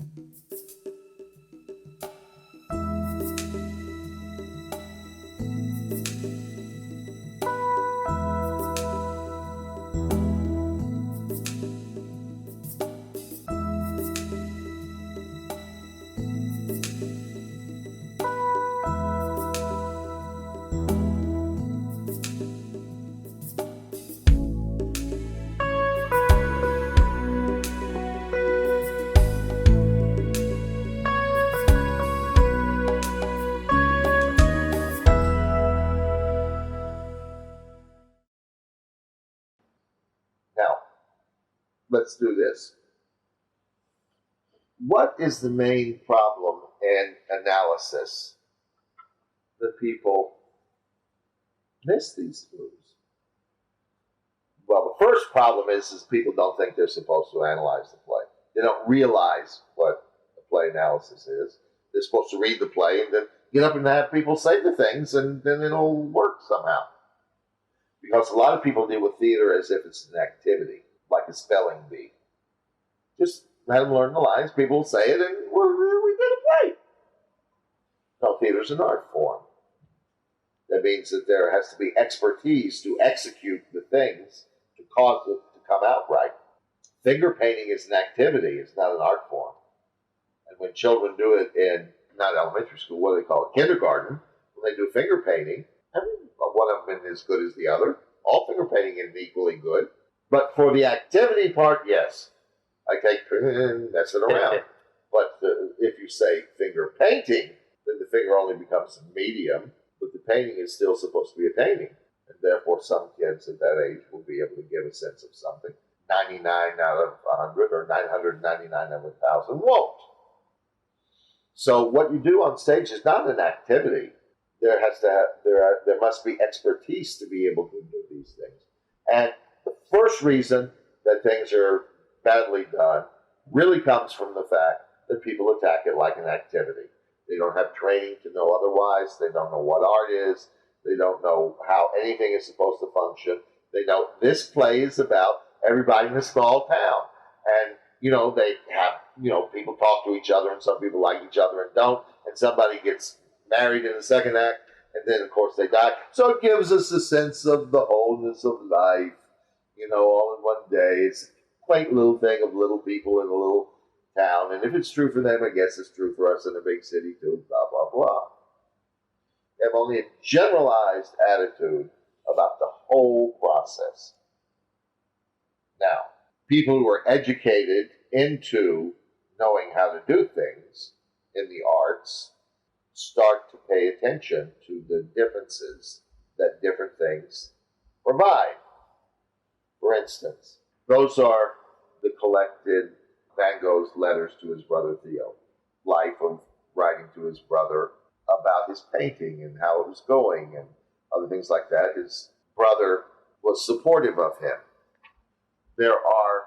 Now, let's do this. What is the main problem in analysis that people miss these clues? Well, the first problem is people don't think they're supposed to analyze the play. They don't realize what a play analysis is. They're supposed to read the play and then get up and have people say the things, and then it'll work somehow. Because a lot of people deal with theater as if it's an activity, like a spelling bee. Just let them learn the lines, people will say it, and we did a play. No, theater's an art form. That means that there has to be expertise to execute the things to cause it to come out right. Finger painting is an activity, it's not an art form. And when children do it in, not elementary school, what do they call it, kindergarten, when they do finger painting, one of them isn't as good as the other. All finger painting is equally good. But for the activity part, yes. I take and mess it around. But if you say finger painting, then the finger only becomes a medium, but the painting is still supposed to be a painting. And therefore, some kids at that age will be able to give a sense of something. 99 out of 100 or 999 out of 1,000 won't. So what you do on stage is not an activity. There must be expertise to be able to do these things. And the first reason that things are badly done really comes from the fact that people attack it like an activity. They don't have training to know otherwise. They don't know what art is. They don't know how anything is supposed to function. They know this play is about everybody in a small town. And, they have, people talk to each other, and some people like each other and don't. And somebody gets married in the second act, and then, of course, they die. So it gives us a sense of the wholeness of life, all in one day. It's a quaint little thing of little people in a little town. And if it's true for them, I guess it's true for us in a big city, too, blah, blah, blah. They have only a generalized attitude about the whole process. Now, people who are educated into knowing how to do things in the arts start to pay attention to the differences that different things provide. For instance, those are the collected Van Gogh's letters to his brother Theo. Life of writing to his brother about his painting and how it was going and other things like that. His brother was supportive of him. There are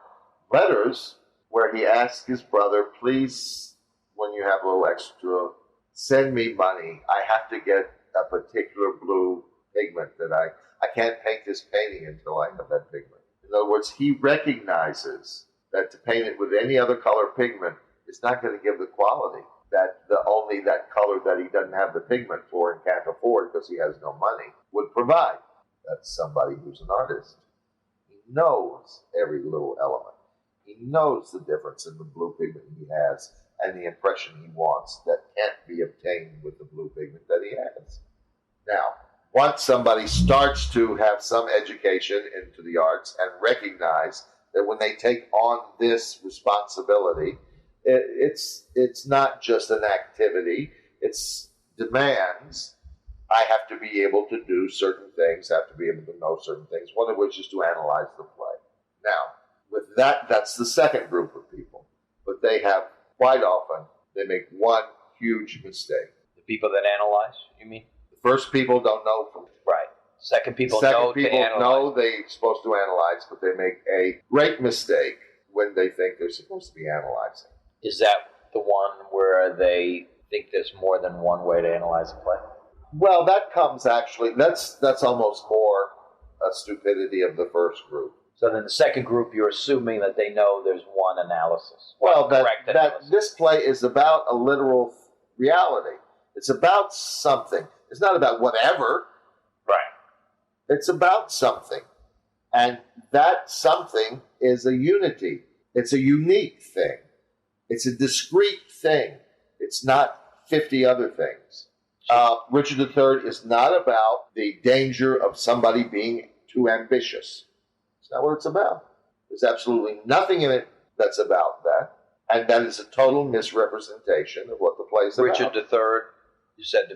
letters where he asked his brother, please, when you have a little extra, send me money. I have to get a particular blue pigment that I can't paint this painting until I have that pigment. In other words, he recognizes that to paint it with any other color pigment is not going to give the quality that only that color that he doesn't have the pigment for and can't afford because he has no money would provide. That's somebody who's an artist. He knows every little element. He knows the difference in the blue pigment he has and the impression he wants that can't be obtained with the blue pigment that he has. Now, once somebody starts to have some education into the arts and recognize that when they take on this responsibility, it's not just an activity, it's demands. I have to be able to do certain things, I have to be able to know certain things, one of which is to analyze the play. Now, with that, that's the second group of people. But they have, quite often, they make one huge mistake. The people that analyze, you mean? The first people don't know from... Right. Second people know they're supposed to analyze, but they make a great mistake when they think they're supposed to be analyzing. Is that the one where they think there's more than one way to analyze a play? Well, that comes actually, that's almost more a stupidity of the first group. So then the second group, you're assuming that they know there's one analysis. Well, Correct that analysis. this play is about a literal reality. It's about something. It's not about whatever. Right. It's about something. And that something is a unity. It's a unique thing. It's a discrete thing. It's not 50 other things. Richard III is not about the danger of somebody being too ambitious. It's not what it's about. There's absolutely nothing in it that's about that. And that is a total misrepresentation of what the play is about. Richard III, you said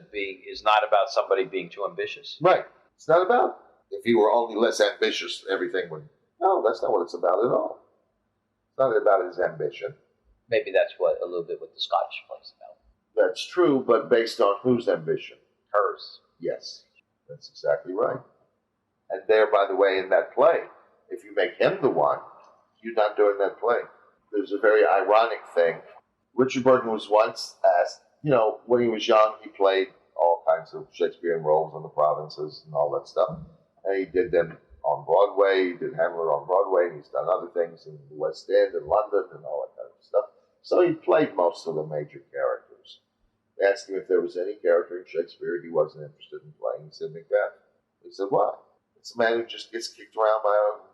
is not about somebody being too ambitious. Right. It's not about. If he were only less ambitious, everything would. No, that's not what it's about at all. It's not about his ambition. Maybe that's a little bit what the Scottish play's about. That's true, but based on whose ambition? Hers. Yes, that's exactly right. And there, by the way, in that play, if you make him the one, you're not doing that play. There's a very ironic thing. Richard Burton was once asked, when he was young, he played all kinds of Shakespearean roles in the provinces and all that stuff. And he did them on Broadway, he did Hamlet on Broadway, and he's done other things in the West End and London and all that kind of stuff. So he played most of the major characters. They asked him if there was any character in Shakespeare he wasn't interested in playing. He said, Macbeth. He said, why? It's a man who just gets kicked around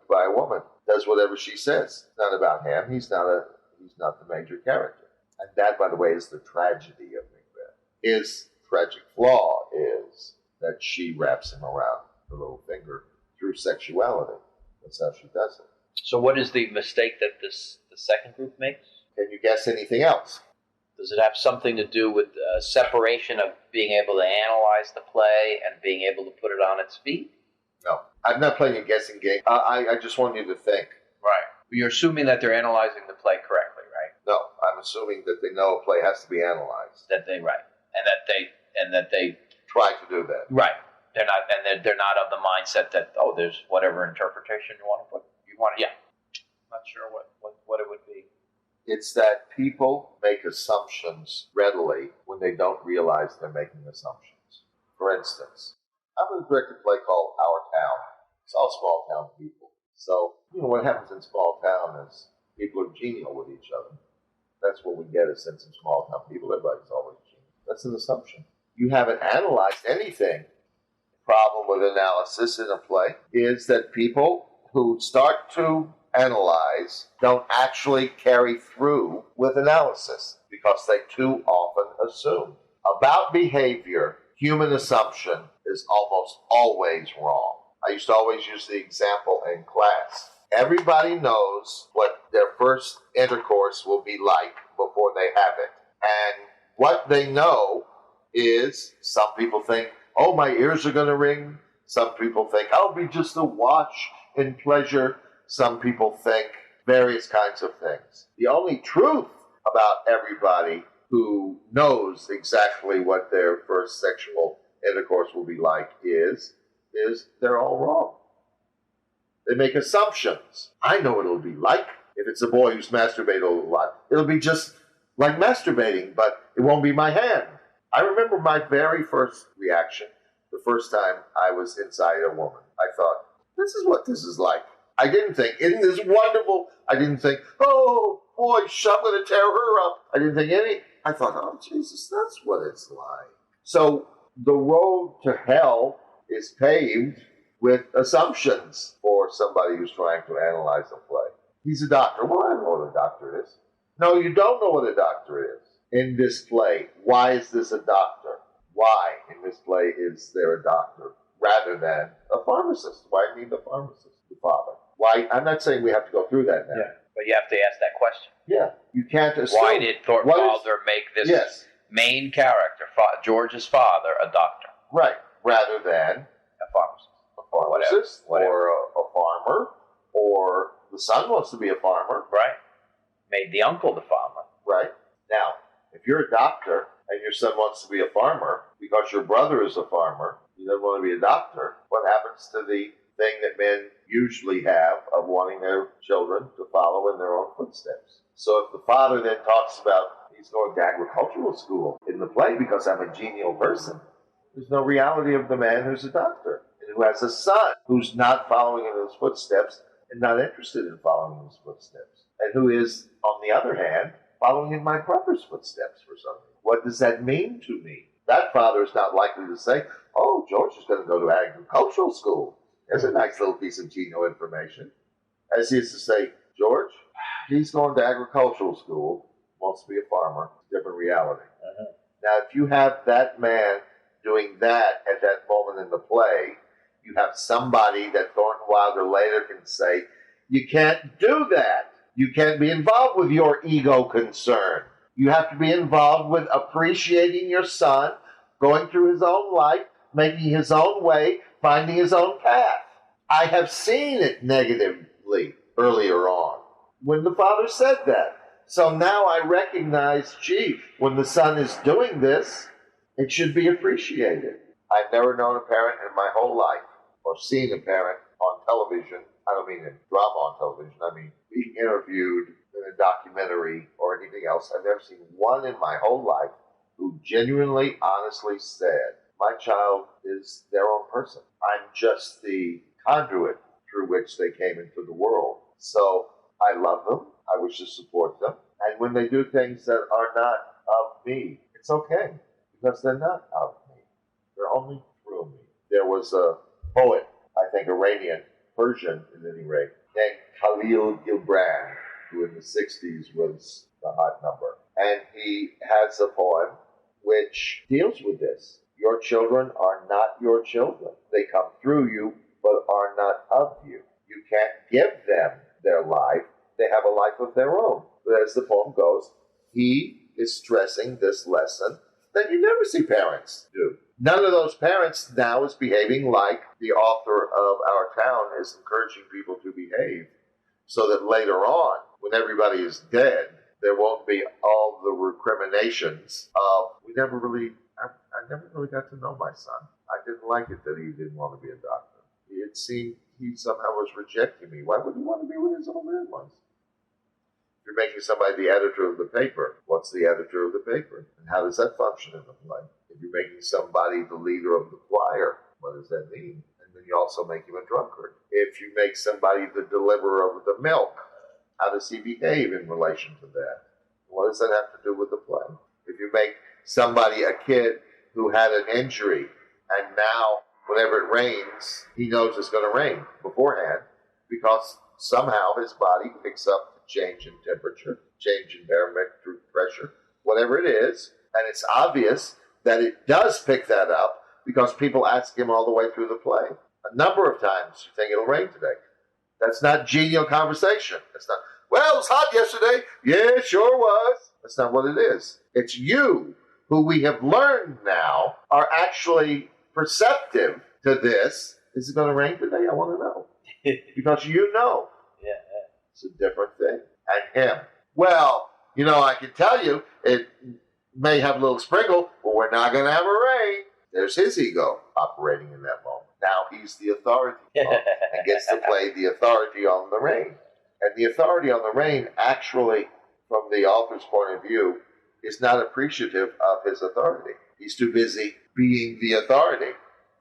by a woman, does whatever she says. It's not about him. He's not the major character. And that, by the way, is the tragedy of Macbeth. His tragic flaw is that she wraps him around her little finger through sexuality. That's how she does it. So what is the mistake that the second group makes? Can you guess anything else? Does it have something to do with separation of being able to analyze the play and being able to put it on its feet? No. I'm not playing a guessing game. I just want you to think. Right. You're assuming that they're analyzing the play correctly, right? No, I'm assuming that they know a play has to be analyzed. Right. And that they try to do that. Right. They're not, and they're not of the mindset that, there's whatever interpretation you want to put. Yeah. I'm not sure what it would be. It's that people make assumptions readily when they don't realize they're making assumptions. For instance, I'm going to direct a play called Our Town. It's all small town people. So, what happens in small town is people are genial with each other. That's what we get a sense of small town people. Everybody's always genial. That's an assumption. You haven't analyzed anything. The problem with analysis in a play is that people who start to analyze don't actually carry through with analysis because they too often assume. About behavior, human assumption is almost always wrong. I used to always use the example in class. Everybody knows what their first intercourse will be like before they have it. And what they know is, some people think, oh, my ears are going to ring. Some people think, I'll be just awash in pleasure. Some people think various kinds of things. The only truth about everybody who knows exactly what their first sexual intercourse will be like is they're all wrong. They make assumptions. I know what it'll be like. If it's a boy who's masturbated a lot, it'll be just like masturbating, but it won't be my hand. I remember my very first reaction the first time I was inside a woman. I thought, this is what this is like. I didn't think, isn't this wonderful? I didn't think, oh, boy, I'm going to tear her up. I didn't think any. I thought, oh, Jesus, that's what it's like. So the road to hell is paved with assumptions for somebody who's trying to analyze a play. He's a doctor. Well, I know what a doctor is. No, you don't know what a doctor is in this play. Why is this a doctor? Why in this play is there a doctor rather than a pharmacist? Why do you need a pharmacist? The father. Why? I'm not saying we have to go through that now. Yeah, but you have to ask that question. Yeah, you can't assume. Why did Thorvaldr make this main character, George's father, a doctor? Right, rather than a pharmacist. A pharmacist, or a farmer, or the son wants to be a farmer. Right. Made the uncle the farmer. Right. Now, if you're a doctor and your son wants to be a farmer because your brother is a farmer, you don't want to be a doctor, what happens to the thing that men usually have of wanting their children to follow in their own footsteps? So if the father then talks about he's going to agricultural school in the play because I'm a genial person, there's no reality of the man who's a doctor and who has a son who's not following in his footsteps and not interested in following in his footsteps, and who is, on the other hand, following in my brother's footsteps for something. What does that mean to me? That father is not likely to say, oh, George is going to go to agricultural school. There's a nice little piece of Geno information. As he is to say, George, he's going to agricultural school, wants to be a farmer, different reality. Now, if you have that man doing that at that moment in the play, you have somebody that Thornton Wilder later can say, you can't do that. You can't be involved with your ego concern. You have to be involved with appreciating your son, going through his own life, making his own way, finding his own path. I have seen it negatively earlier on when the father said that. So now I recognize, gee, when the son is doing this, it should be appreciated. I've never known a parent in my whole life, or seen a parent on television, I don't mean in drama on television, I mean being interviewed in a documentary or anything else. I've never seen one in my whole life who genuinely, honestly said, my child is their own person. I'm just the conduit through which they came into the world. So I love them. I wish to support them. And when they do things that are not of me, it's okay, because they're not of me. They're only through me. There was a poet, I think Iranian, Persian at any rate, named Khalil Gibran, who in the 60s was the hot number. And he has a poem which deals with this. Your children are not your children. They come through you, but are not of you. You can't give them their life. They have a life of their own. But as the poem goes, he is stressing this lesson that you never see parents do. None of those parents now is behaving like the author of Our Town is encouraging people to behave, so that later on, when everybody is dead, there won't be all the recriminations of, I never really got to know my son. I didn't like it that he didn't want to be a doctor. It seemed he somehow was rejecting me. Why would he want to be with his old man once? If you're making somebody the editor of the paper, what's the editor of the paper? And how does that function in the play? If you're making somebody the leader of the choir, what does that mean? And then you also make him a drunkard. If you make somebody the deliverer of the milk, how does he behave in relation to that? What does that have to do with the play? If you make somebody a kid who had an injury, and now whenever it rains, he knows it's going to rain beforehand, because somehow his body picks up the change in temperature, change in barometric pressure, whatever it is, and it's obvious that it does pick that up because people ask him all the way through the play. A number of times, you think it'll rain today. That's not genial conversation. It's not, well, it was hot yesterday. Yeah, it sure was. That's not what it is. It's you, who we have learned now are actually perceptive to this. Is it going to rain today? I want to know. Because you know. Yeah. It's a different thing. And him. Well, I can tell you, it may have a little sprinkle, but we're not going to have a rain. There's his ego operating in that moment. Now he's the authority and gets to play the authority on the rain. And the authority on the rain, actually, from the author's point of view, is not appreciative of his authority. He's too busy being the authority to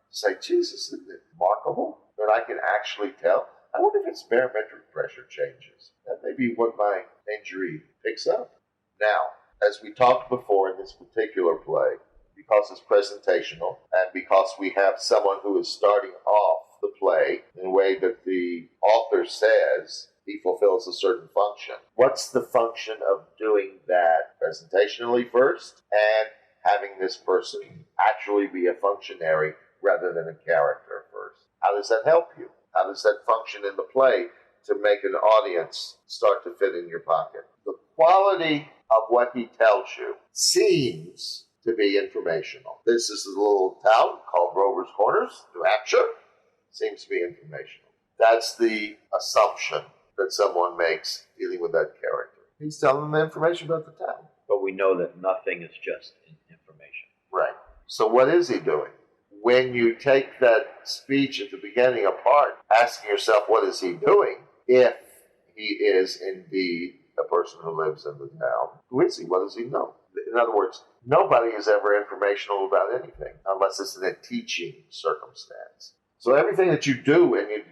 say, Jesus, isn't it remarkable that I can actually tell? I wonder if its barometric pressure changes. That may be what my injury picks up. Now, as we talked before in this particular play, because it's presentational and because we have someone who is starting off the play in a way that the author says he fulfills a certain function. What's the function of doing that presentationally first and having this person actually be a functionary rather than a character first? How does that help you? How does that function in the play to make an audience start to fit in your pocket? The quality of what he tells you seems to be informational. This is a little town called Rover's Corners, New Hampshire. Seems to be informational. That's the assumption that someone makes dealing with that character. He's telling them information about the town. But we know that nothing is just information. Right. So what is he doing? When you take that speech at the beginning apart, asking yourself, what is he doing? If he is indeed a person who lives in the town, who is he? What does he know? In other words, nobody is ever informational about anything unless it's in a teaching circumstance. So everything that you do and you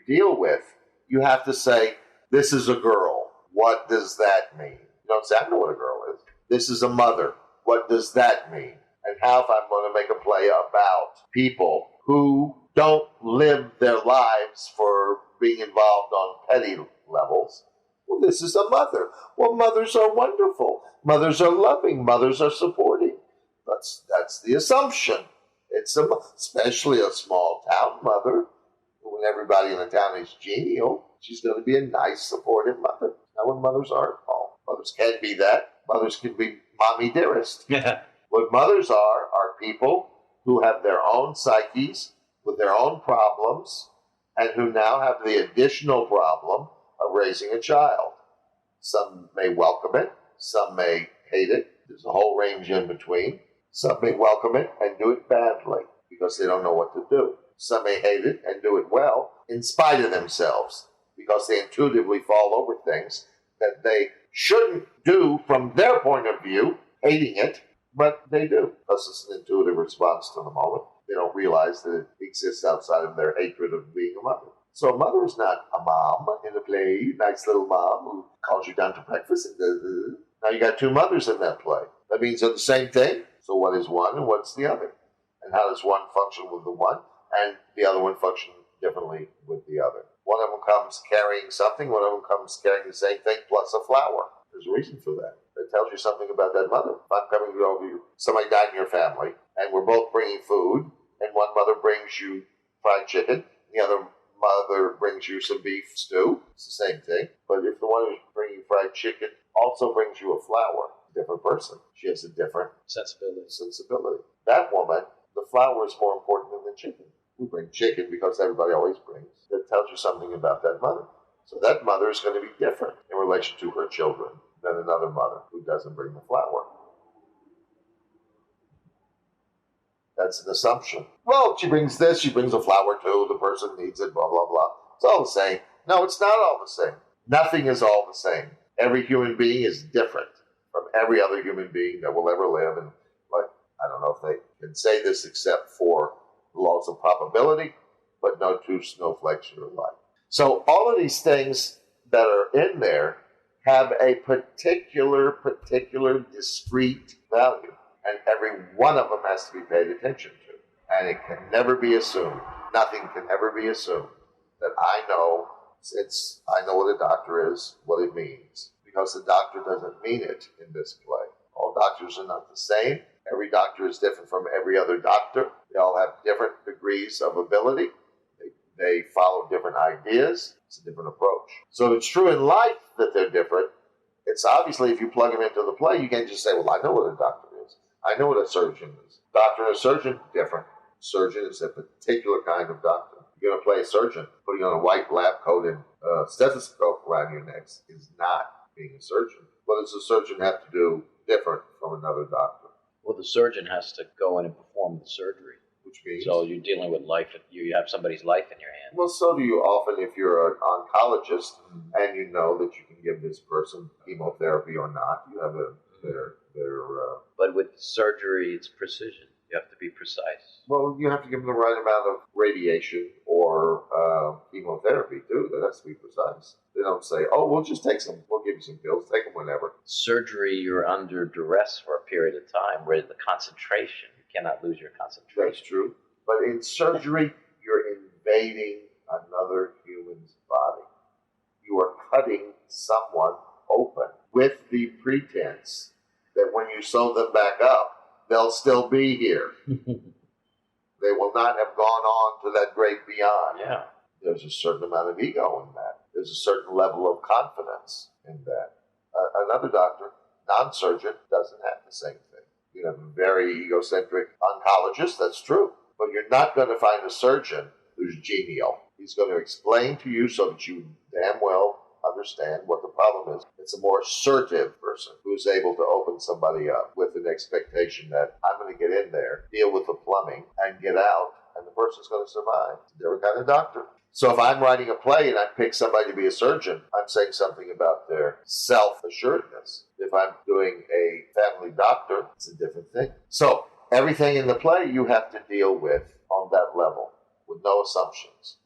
deal with you have to say, this is a girl. What does that mean? You don't say, I know what a girl is. This is a mother. What does that mean? And how if I'm going to make a play about people who don't live their lives for being involved on petty levels. Well, this is a mother. Well, mothers are wonderful. Mothers are loving. Mothers are supporting. That's the assumption. It's especially a small town mother. When everybody in the town is genial, she's going to be a nice, supportive mother. Now, when mothers aren't, mothers can be that. Mothers can be mommy dearest. Yeah. What mothers are people who have their own psyches with their own problems and who now have the additional problem of raising a child. Some may welcome it. Some may hate it. There's a whole range in between. Some may welcome it and do it badly because they don't know what to do. Some may hate it and do it well in spite of themselves because they intuitively fall over things that they shouldn't do from their point of view, hating it, but they do because it's an intuitive response to the moment. They don't realize that it exists outside of their hatred of being a mother. So a mother is not a mom in a play, nice little mom who calls you down to breakfast. And now you got two mothers in that play. That means they're the same thing. So what is one and what's the other? And how does one function with the one and the other one function differently with the other? One of them comes carrying something, one of them comes carrying the same thing plus a flower. There's a reason for that. It tells you something about that mother. If I'm coming over you, somebody died in your family, and we're both bringing food, and one mother brings you fried chicken, the other mother brings you some beef stew, it's the same thing. But if the one who's bringing fried chicken also brings you a flower, a different person, she has a different sensibility. That woman, the flower is more important than the chicken. We bring chicken because everybody always brings. That tells you something about that mother. So that mother is going to be different in relation to her children than another mother who doesn't bring the flower. That's an assumption. Well, she brings this, she brings a flower too, the person needs it, blah, blah, blah. It's all the same. No, it's not all the same. Nothing is all the same. Every human being is different from every other human being that will ever live. And like, I don't know if they can say this except for the laws of probability, but no two snowflakes are alike. So all of these things that are in there have a particular discrete value. And every one of them has to be paid attention to. And it can never be assumed. Nothing can ever be assumed that I know what a doctor is, what it means. Because the doctor doesn't mean it in this play. All doctors are not the same. Every doctor is different from every other doctor. They all have different degrees of ability. They follow different ideas. It's a different approach. So it's true in life that they're different. It's obviously if you plug them into the play, you can't just say, well, I know what a doctor is. I know what a surgeon is. Doctor and a surgeon, different. Surgeon is a particular kind of doctor. You're going to play a surgeon. Putting on a white lab coat and a stethoscope around your neck is not being a surgeon. What does a surgeon have to do different from another doctor? Well, the surgeon has to go in and perform the surgery. Which means? So you're dealing with life. You have somebody's life in your hand. Well, so do you often if you're an oncologist and you know that you can give this person chemotherapy or not. You have their But with surgery, it's precision. You have to be precise. Well, you have to give them the right amount of radiation or chemotherapy, too. That has to be precise. They don't say, oh, we'll just take some, we'll give you some pills, take them whenever. Surgery, you're under duress for a period of time where the concentration, you cannot lose your concentration. That's true. But in surgery, you're invading another human's body. You are cutting someone open with the pretense that when you sew them back up, they'll still be here. They will not have gone on to that great beyond. Yeah. There's a certain amount of ego in that. There's a certain level of confidence in that. Another doctor, non-surgeon, doesn't have the same thing. You have a very egocentric oncologist, that's true. But you're not going to find a surgeon who's genial. He's going to explain to you so that you damn well understand what the problem is. It's a more assertive person who's able to open somebody up with an expectation that I'm going to get in there, deal with the plumbing, and get out, and the person's going to survive. It's a different kind of doctor. So if I'm writing a play and I pick somebody to be a surgeon, I'm saying something about their self-assuredness. If I'm doing a family doctor, it's a different thing. So everything in the play you have to deal with on that level, with no assumptions.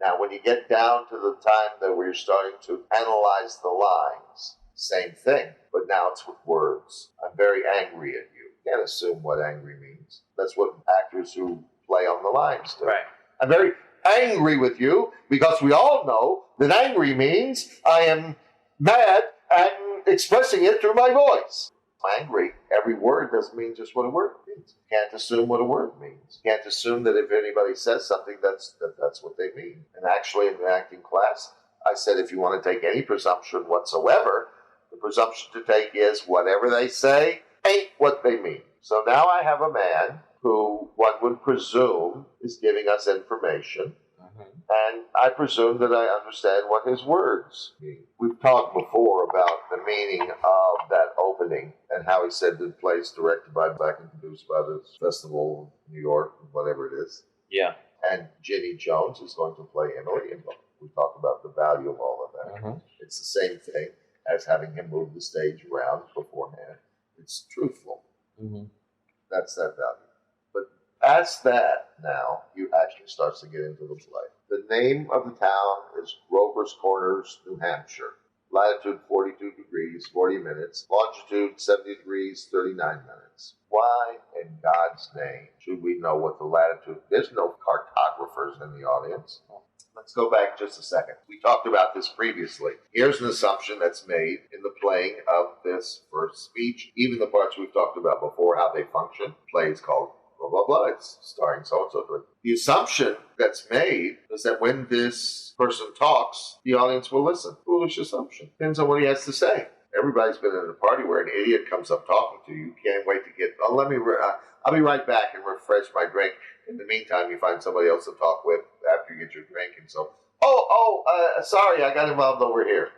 Now, when you get down to the time that we're starting to analyze the lines, same thing, but now it's with words. I'm very angry at you. You can't assume what angry means. That's what actors who play on the lines do. Right. I'm very angry with you because we all know that angry means I am mad and expressing it through my voice. I'm angry. Every word doesn't mean just what a word means. You can't assume what a word means. You can't assume that if anybody says something, that's what they mean. And actually, in the acting class, I said if you want to take any presumption whatsoever, the presumption to take is whatever they say ain't what they mean. So now I have a man who one would presume is giving us information, and I presume that I understand what his words mean. We've talked before about the meaning of that opening and how he said the play's directed by Black and produced by the Festival of New York, whatever it is. Yeah. And Ginny Jones is going to play Emily, and we talked about the value of all of that. It's the same thing as having him move the stage around beforehand. It's truthful. That's that value. But past that, now, you actually starts to get into the play. The name of the town is Grover's Corners, New Hampshire. Latitude 42 degrees, 40 minutes. Longitude 70 degrees, 39 minutes. Why in God's name should we know what the latitude? There's no cartographers in the audience. Let's go back just a second. We talked about this previously. Here's an assumption that's made in the playing of this first speech. Even the parts we've talked about before, how they function. The play is called blah, blah, blah. It's starring so-and-so. The assumption that's made is that when this person talks, the audience will listen. Foolish assumption. Depends on what he has to say. Everybody's been at a party where an idiot comes up talking to you. You can't wait to get, I'll be right back and refresh my drink. In the meantime, you find somebody else to talk with after you get your drink. And so, sorry, I got involved over here.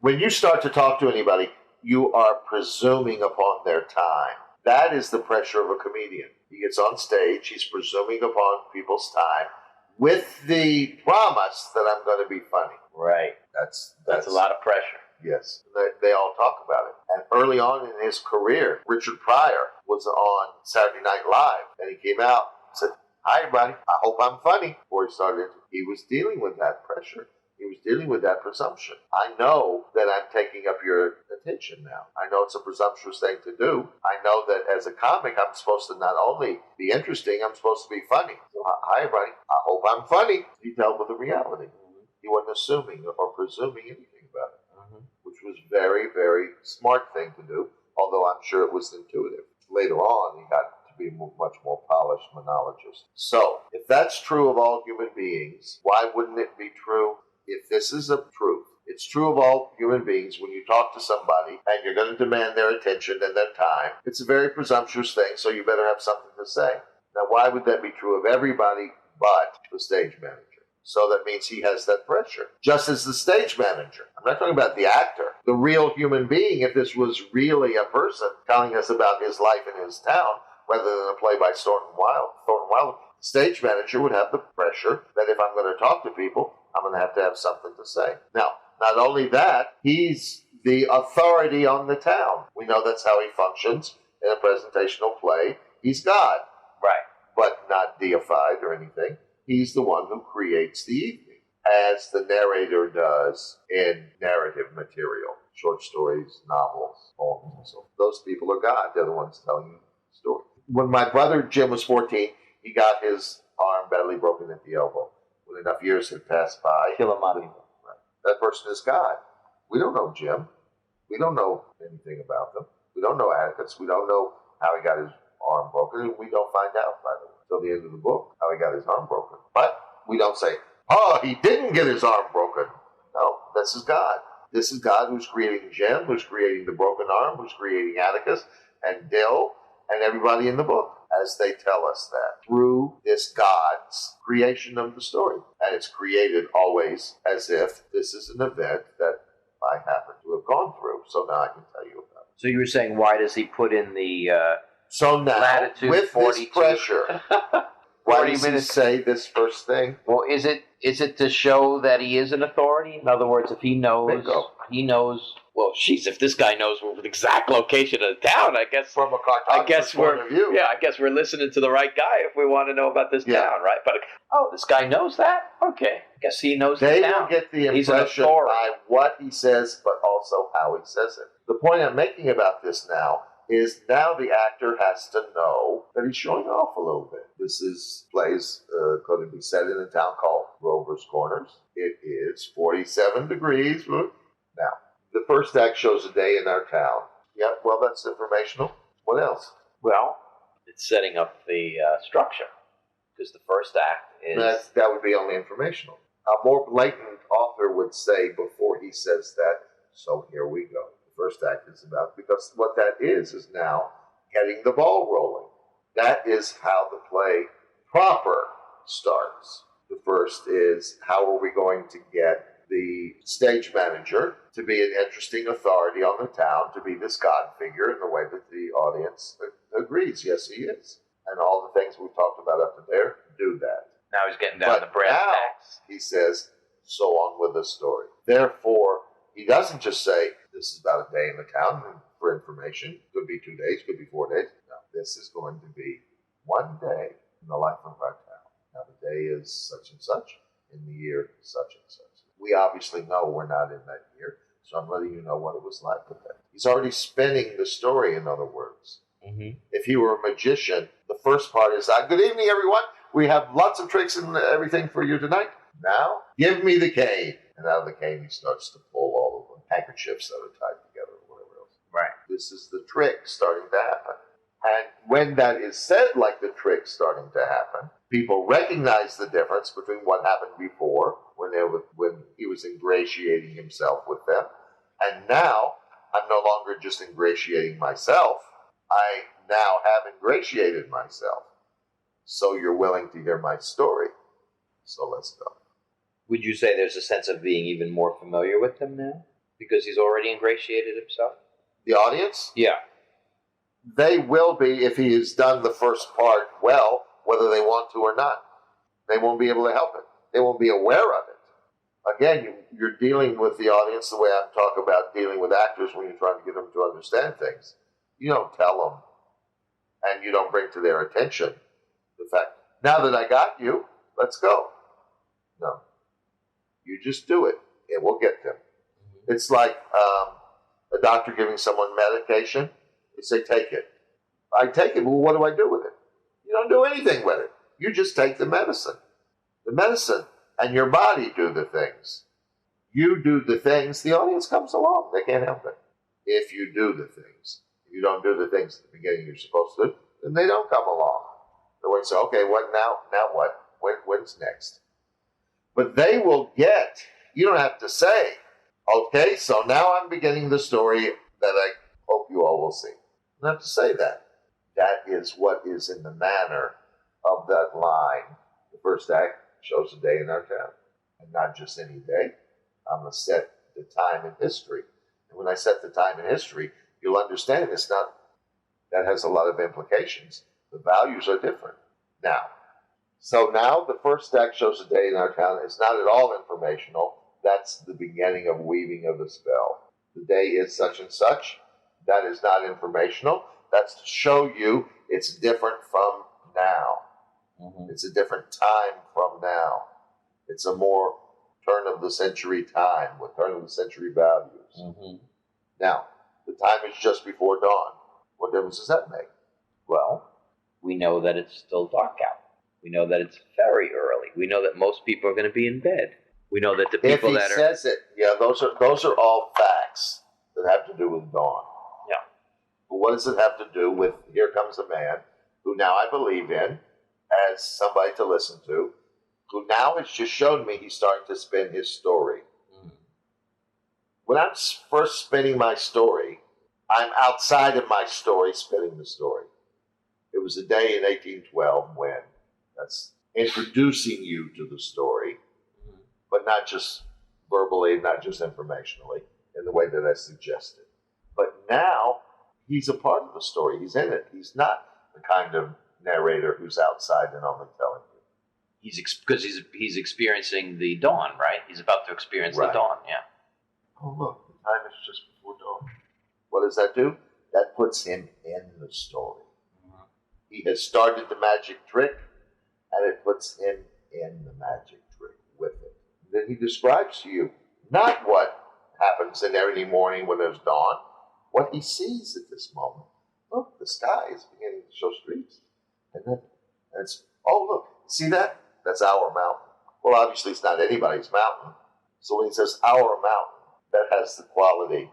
When you start to talk to anybody, you are presuming upon their time. That is the pressure of a comedian. He gets on stage, he's presuming upon people's time with the promise that I'm going to be funny. Right. That's a lot of pressure. Yes. They all talk about it. And early on in his career, Richard Pryor was on Saturday Night Live, and he came out and said, "Hi, everybody. I hope I'm funny." Before he started, he was dealing with that pressure. He was dealing with that presumption. I know that I'm taking up your attention now. I know it's a presumptuous thing to do. I know that as a comic, I'm supposed to not only be interesting, I'm supposed to be funny. So, hi, everybody. I hope I'm funny. He dealt with the reality. He wasn't assuming or presuming anything about it, which was very, very smart thing to do, although I'm sure it was intuitive. Later on, he got to be a much more polished monologist. So, if that's true of all human beings, why wouldn't it be true if this is a truth? It's true of all human beings. When you talk to somebody and you're going to demand their attention and their time, it's a very presumptuous thing, so you better have something to say. Now, why would that be true of everybody but the stage manager? So that means he has that pressure. Just as the stage manager. I'm not talking about the actor. The real human being, if this was really a person telling us about his life in his town, rather than a play by Thornton Wilder, the stage manager would have the pressure that if I'm going to talk to people, I'm going to have something to say. Now, not only that, he's the authority on the town. We know that's how he functions in a presentational play. He's God. Right. But not deified or anything. He's the one who creates the evening, as the narrator does in narrative material, short stories, novels, poems, and so on. Those people are God. They're the ones telling you the story. When my brother Jim was 14, he got his arm badly broken at the elbow. When enough years had passed by, that person is God. We don't know Jim. We don't know anything about them. We don't know Atticus. We don't know how he got his arm broken, and we don't find out, by the way, till the end of the book, how he got his arm broken. But we don't say, he didn't get his arm broken. No, this is God. This is God who's creating Jim, who's creating the broken arm, who's creating Atticus and Dill and everybody in the book, as they tell us that, through this God's creation of the story. And it's created always as if this is an event that I happen to have gone through, so now I can tell you about it. So you were saying, why does he put in the so now, latitude with 42? This pressure, why does he say this first thing? Well, is it to show that he is an authority? In other words, if he knows, Bingo. he knows well, geez, if this guy knows the exact location of the town, I guess From a I guess cartographer's point of view. I guess we're listening to the right guy if we want to know about this Yeah. town, right? But this guy knows that. Okay, guess he knows They the town. will get the He's an impression authority. by what he says, but also how he says it. The point I'm making about this now is now the actor has to know that he's showing off a little bit. This is plays going to be set in a town called Rover's Corners. It is 47 degrees. Now, the first act shows a day in our town. Yeah, well, that's informational. What else? Well, it's setting up the structure because the first act is That would be only informational. A more blatant author would say before he says that, so here we go. The first act is about, because what that is now getting the ball rolling. That is how the play proper starts. The first is, how are we going to get the stage manager to be an interesting authority on the town, to be this God figure in the way that the audience agrees. Yes, he is. And all the things we've talked about up to there do that. now he's getting down But to brass now, tacks. he says, so on with the story. Therefore, he doesn't just say, this is about a day in the town for information. Could be 2 days, could be 4 days. No, this is going to be one day in the life of our town. Now, the day is such and such, in the year such and such. We obviously know we're not in that year, so I'm letting you know what it was like with that. He's already spinning the story, in other words. Mm-hmm. If he were a magician, the first part is, good evening, everyone. We have lots of tricks and everything for you tonight. Now, give me the cane. And out of the cane, he starts to pull all of the handkerchiefs that are tied together or whatever else. Right. This is the trick starting to happen. And when that is said like the trick starting to happen, people recognize the difference between what happened before, when he was ingratiating himself with them, and now I'm no longer just ingratiating myself. I now have ingratiated myself. So you're willing to hear my story. So let's go. Would you say there's a sense of being even more familiar with him now? Because he's already ingratiated himself? The audience, Yeah. they will be if he has done the first part well, whether they want to or not. They won't be able to help it. They won't be aware of it. Again, you're dealing with the audience the way I'm talking about dealing with actors when you're trying to get them to understand things. You don't tell them, and you don't bring to their attention the fact, now that I got you, let's go. No. You just do it, and we'll get them. Mm-hmm. It's like a doctor giving someone medication. They say, take it. I take it, but what do I do with it? You don't do anything with it. You just take the medicine. The medicine and your body do the things. You do the things, the audience comes along. They can't help it. If you do the things. If you don't do the things at the beginning you're supposed to do, then they don't come along. They won't say, okay, what now? Now what? When's next? But they will get, you don't have to say, okay, so now I'm beginning the story that I hope you all will see. You don't have to say that. That is what is in the manner of that line. The first act shows a day in our town. And not just any day. I'm going to set the time in history. And when I set the time in history, you'll understand it's not, that has a lot of implications. The values are different. Now, so now the first act shows a day in our town. It's not at all informational. That's the beginning of weaving of the spell. The day is such and such. That is not informational. That's to show you it's different from now. Mm-hmm. It's a different time from now. It's a more turn of the century time with turn of the century values. Mm-hmm. Now, the time is just before dawn. What difference does that make? Well, we know that it's still dark out. We know that it's very early. We know that most people are going to be in bed. We know that the people if he says it, yeah, those are all facts that have to do with dawn. Yeah. But what does it have to do with, here comes a man who now I believe in as somebody to listen to, who now has just shown me he's starting to spin his story. Mm-hmm. When I'm first spinning my story, I'm outside of my story spinning the story. It was a day in 1812 when that's introducing you to the story, but not just verbally, not just informationally, in the way that I suggested. But now, he's a part of the story. He's in it. He's not the kind of narrator who's outside and only telling you. Because he's experiencing the dawn, right? He's about to experience Right. the dawn, yeah. Oh, look, the time is just before What does that do? That puts him in the story. He has started the magic trick, and it puts him in the magic trick with it. And then he describes to you not what happens in every morning when there's dawn, what he sees at this moment. Look, the sky is beginning to show streaks. And it's, oh, look, see that? That's our mountain. Well, obviously, it's not anybody's mountain. So when he says our mountain, that has the quality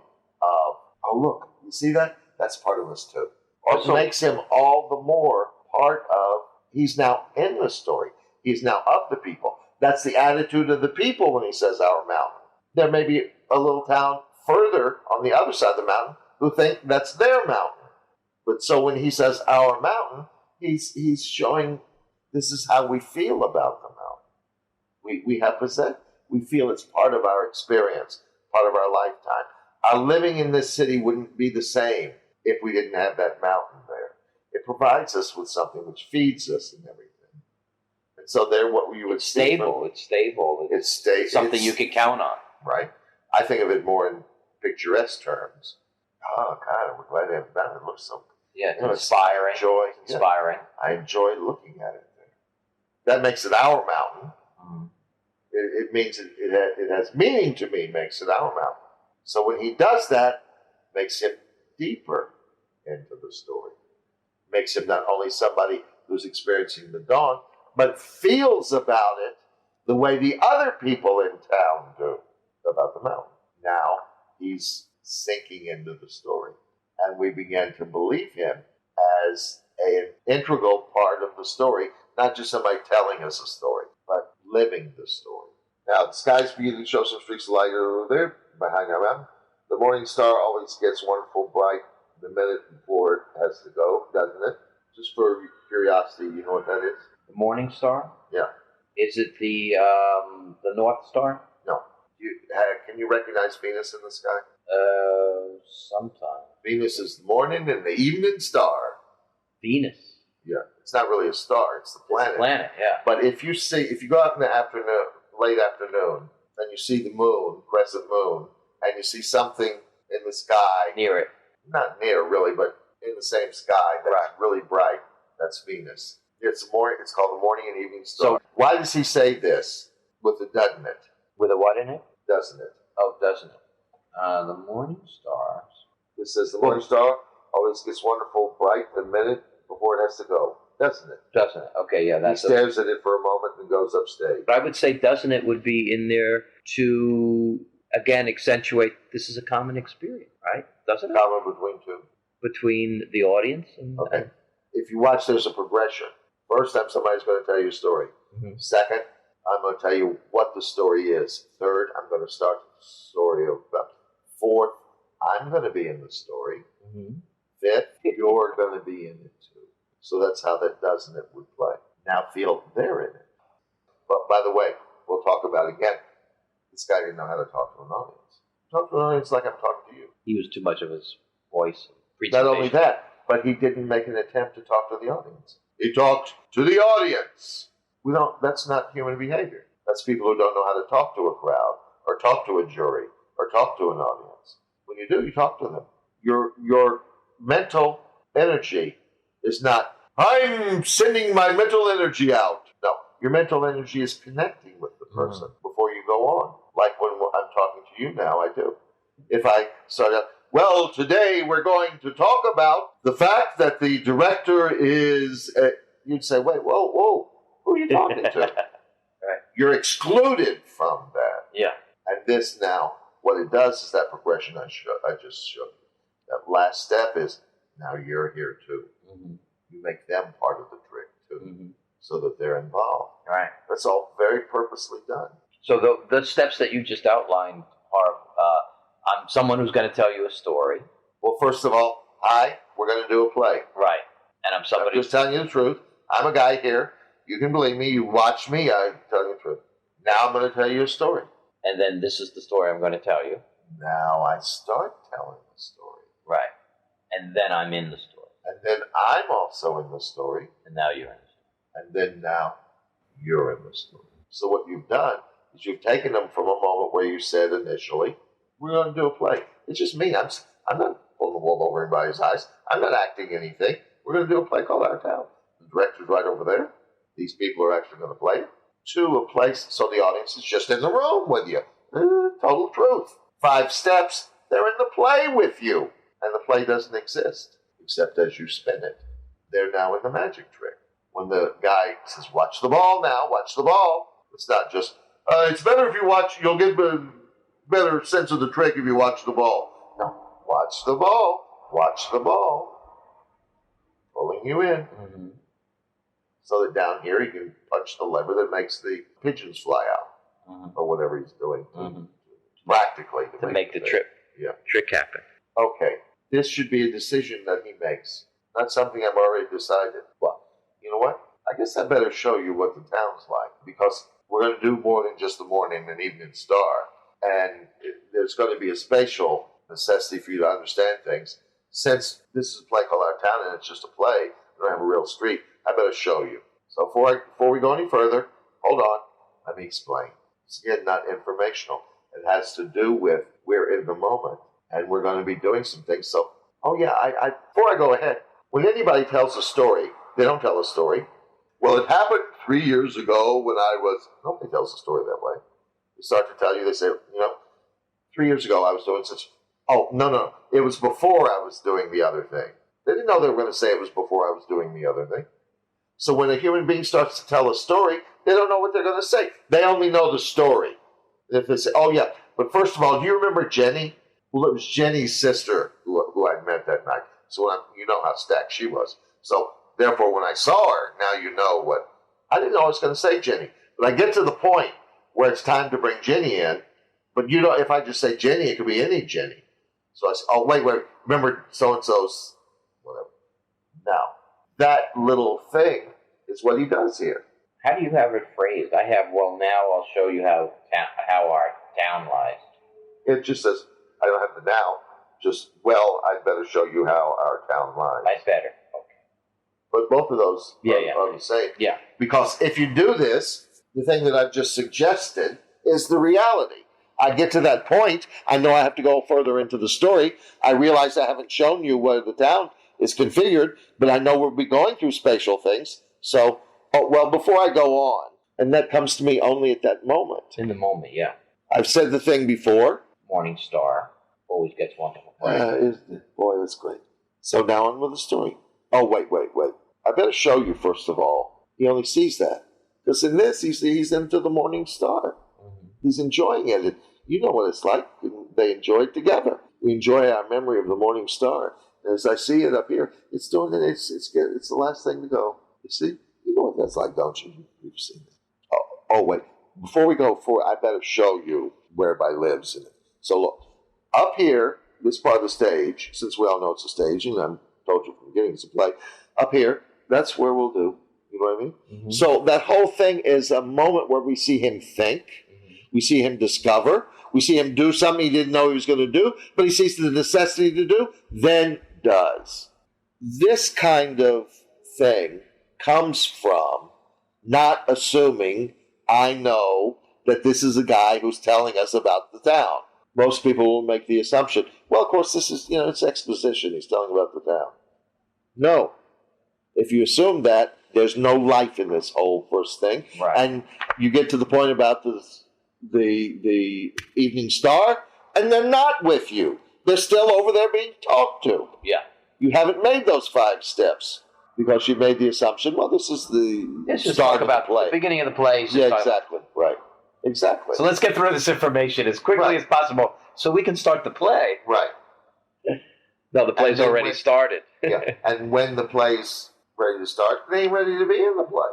of, oh, look, you see that? That's part of us too. Also makes him all the more part of, he's now in the story. He's now of the people. That's the attitude of the people when he says our mountain. There may be a little town further on the other side of the mountain who think that's their mountain. But so when he says our mountain, he's showing this is how we feel about the mountain. We have possessed. We feel it's part of our experience, part of our lifetime. Our living in this city wouldn't be the same if we didn't have that mountain there. It provides us with something which feeds us and everything. And so there, what you would It's stable. It's something you can count on. Right. I think of it more in picturesque terms. Oh, God, we're glad they haven't done it. It looks so Inspiring. Inspiring. I enjoy looking at it there. That makes it our mountain. It means it has meaning to me, makes it our mountain. So when he does that, makes him deeper into the story. Makes him not only somebody who's experiencing the dawn, but feels about it the way the other people in town do about the mountain. Now he's sinking into the story, and we begin to believe him as an integral part of the story, not just somebody telling us a story, but living the story. Now, the sky's beginning to show some streaks of light over there behind our mountain. The morning star always gets wonderful bright the minute before it has to go, doesn't it? Just for curiosity, you know what that is? The morning star? Yeah. Is it the North Star? No. Can you recognize Venus in the sky? Sometimes. Venus is the morning and the evening star. Venus. Yeah. It's not really a star, it's the planet. It's the planet, yeah. But if you go out in the afternoon, late afternoon, and you see the moon, crescent moon, and you see something in the sky. Near it. Not near, really, but in the same sky that's really bright. That's Venus. It's called the morning and evening star. So why does he say this with a doesn't it? With a what in it? Doesn't it? Oh, doesn't it? The morning stars. This says the morning star always gets wonderful bright the minute before it has to go. Doesn't it? Doesn't it? Okay, yeah. He stares at it for a moment and goes upstage. But I would say doesn't it would be in there to, again, accentuate this is a common experience, right? Doesn't it? Common between two. Between the audience and... Okay. If you watch, there's a progression. First time, somebody's going to tell you a story. Mm-hmm. Second, I'm going to tell you what the story is. Third, I'm going to start the story about. Fourth, I'm going to be in the story. Mm-hmm. Fifth, you're going to be in it too. So that's how that doesn't it would play. Now feel they're in it. But by the way, we'll talk about again. This guy didn't know how to talk to an audience. Talk to an audience like I'm talking to you. He used too much of his voice. Not only that, but he didn't make an attempt to talk to the audience. He talked to the audience. That's not human behavior. That's people who don't know how to talk to a crowd, or talk to a jury, or talk to an audience. When you do, you talk to them. Your mental energy is not, I'm sending my mental energy out. No, your mental energy is connecting with the person before you go on. Like when I'm talking to you now, I do. If I start out, well, today we're going to talk about the fact that the director is, you'd say, wait, whoa, who are you talking to? Right. You're excluded from that. Yeah. And this now, what it does is that progression I just showed you. That last step is, now you're here too. Mm-hmm. You make them part of the trick too, so that they're involved. Right. That's all very purposely done. So the steps that you just outlined are, I'm someone who's going to tell you a story. Well, first of all, hi, we're going to do a play. Right. And I'm somebody... I'm just telling you the truth. I'm a guy here. You can believe me. You watch me. I'm telling you the truth. Now I'm going to tell you a story. And then this is the story I'm going to tell you. Now I start telling the story. Right. And then I'm in the story. And then I'm also in the story. And now you're in the story. And then now you're in the story. So what you've done is you've taken them from a moment where you said initially, we're going to do a play. It's just me. I'm not pulling the wool over anybody's eyes. I'm not acting anything. We're going to do a play called Our Town. The director's right over there. These people are actually going to play it. To a place so the audience is just in the room with you. Total truth. 5 steps, they're in the play with you. And the play doesn't exist, except as you spin it. They're now in the magic trick. When the guy says, watch the ball now, watch the ball, it's not just, it's better if you watch, you'll get a better sense of the trick if you watch the ball. No, watch the ball, watch the ball. Pulling you in. Mm-hmm. So that down here he can punch the lever that makes the pigeons fly out. Mm-hmm. Or whatever he's doing. Mm-hmm. Practically. To make the trick happen. Okay, this should be a decision that he makes. Not something I've already decided. Well, you know what? I guess I better show you what the town's like. Because we're going to do more than just the morning and evening star. And there's going to be a spatial necessity for you to understand things. Since this is a play called Our Town and it's just a play, we don't have a real street, I better show you. So before we go any further, hold on, let me explain. It's again not informational. It has to do with we're in the moment and we're going to be doing some things. So, before I go ahead, when anybody tells a story, they don't tell a story. Well, it happened 3 years ago when nobody tells a story that way. They start to tell you, they say, 3 years ago I was doing such, no, it was before I was doing the other thing. They didn't know they were going to say it was before I was doing the other thing. So when a human being starts to tell a story, they don't know what they're going to say. They only know the story. If they say, but first of all, do you remember Jenny? Well, it was Jenny's sister who I met that night. So you know how stacked she was. So therefore, when I saw her, now you know what. I didn't know I was going to say Jenny. But I get to the point where it's time to bring Jenny in. But if I just say Jenny, it could be any Jenny. So I say, wait, remember so-and-so's, whatever. Now, that little thing is what he does here. How do you have it phrased? I have, now I'll show you how our town lies. It just says, I don't have the now, just, I'd better show you how our town lies. That's better. Okay. But both of those are the same. Yeah. Because if you do this, the thing that I've just suggested is the reality. I get to that point, I know I have to go further into the story. I realize I haven't shown you where the town is configured, but I know we'll be going through spatial things. So, before I go on, and that comes to me only at that moment. In the moment, yeah. I've said the thing before. Morning Star always gets wonderful play. Boy, that's great. So now on with the story. Oh, wait. I better show you, first of all. He only sees that. Because in this, he's into the Morning Star. Mm-hmm. He's enjoying it. You know what it's like. They enjoy it together. We enjoy our memory of the Morning Star. And as I see it up here, it's doing it. It's the last thing to go. You see? You know what that's like, don't you? You've seen it. Oh, wait. Before we go forward, I better show you where everybody lives in it. So look, up here, this part of the stage, since we all know it's a stage, and I told you from the beginning it's a play, up here, that's where we'll do. You know what I mean? Mm-hmm. So that whole thing is a moment where we see him think, we see him discover, we see him do something he didn't know he was going to do, but he sees the necessity to do, then does. This kind of thing comes from not assuming I know that this is a guy who's telling us about the town. Most people will make the assumption, of course, this is, it's exposition. He's telling about the town. No. If you assume that, there's no life in this whole first thing. Right. And you get to the point about the Evening Star, and they're not with you. They're still over there being talked to. Yeah. You haven't made those 5 steps because you made the assumption, this is the start of the play. The beginning of the play. Yeah, exactly. Right. Exactly. So let's get through this information as quickly as possible so we can start the play. Right. No, the play's already started. Yeah. And when the play's ready to start, they ain't ready to be in the play.